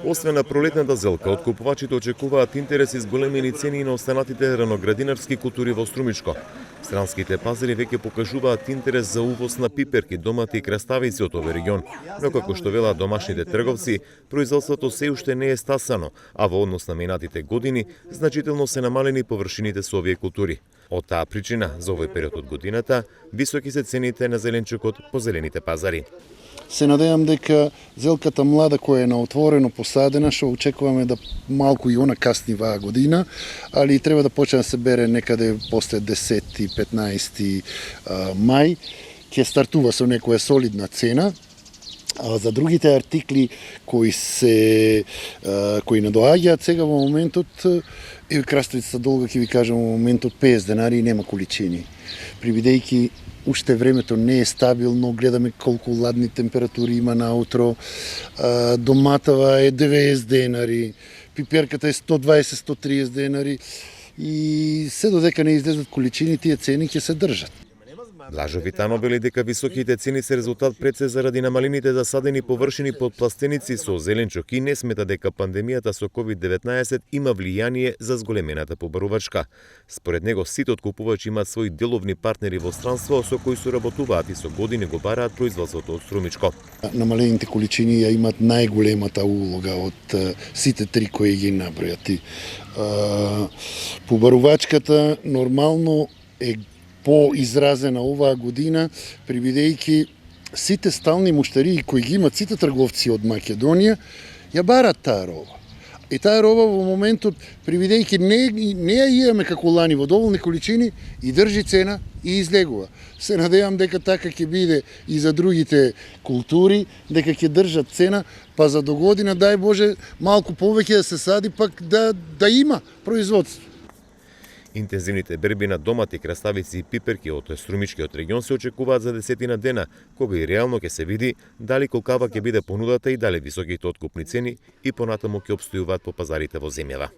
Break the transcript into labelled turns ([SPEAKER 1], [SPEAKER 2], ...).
[SPEAKER 1] Освен на пролетната зелка, откупувачите очекуваат интерес и зголемени цени на останатите раноградинарски култури во Струмичко. Странските пазари веќе покажуваат интерес за увоз на пиперки, домати и краставици од овој регион, но како што велат домашните трговци, производството се уште не е стасано, а во однос на минатите години значително се намалени површините со овие култури. Од таа причина, за овој период од годината, високи се цените на зеленчукот по зелените пазари.
[SPEAKER 2] Се надевам дека зелката млада која е на отворено посадена, што очекуваме да малку и она касни ваа година, али треба да почне да се бере некаде после 10-15 мај, ќе стартува со некоја солидна цена. А за другите артикли кои надоаѓаат сега во моментот, краставицата долга ќе ви кажам во моментот 50 денари и нема количини. Привидејќи уште времето не е стабилно, гледаме колку ладни температури има наутро, доматава е 90 денари, пиперката е 120-130 денари и се додека не излезат количини, тие цени ќе се држат.
[SPEAKER 1] Блажо Витано вели дека високите цени се резултат пред се заради намалените засадени површини под пластеници со зеленчук и не смета дека пандемијата со COVID-19 има влијание за зголемената побарувачка. Според него, сите откупувачи имаат своји деловни партнери во странство со кои соработуваат и со години го бараат производството од Струмичко.
[SPEAKER 2] Намалените количини ја имаат најголемата улога од сите три кои ги набројати. Побарувачката нормално е поизразена оваа година, привидејќи сите стални муштарии кои ги имат сите трговци од Македонија, ја барат таа роба. И таа роба во моментот, привидејќи не ја имаме како лани во доволни количини, и држи цена и излегува. Се надевам дека така ќе биде и за другите култури, дека ќе држат цена, па за до година, дај Боже, малку повеќе да се сади, пак да има производство.
[SPEAKER 1] Интензивните берби на домати, краставици и пиперки од Струмичкиот регион се очекуваат за 10 дена, кога и реално ќе се види дали колкава ќе биде понудата и дали високите откупни цени и понатаму ќе опстојуваат по пазарите во земјава.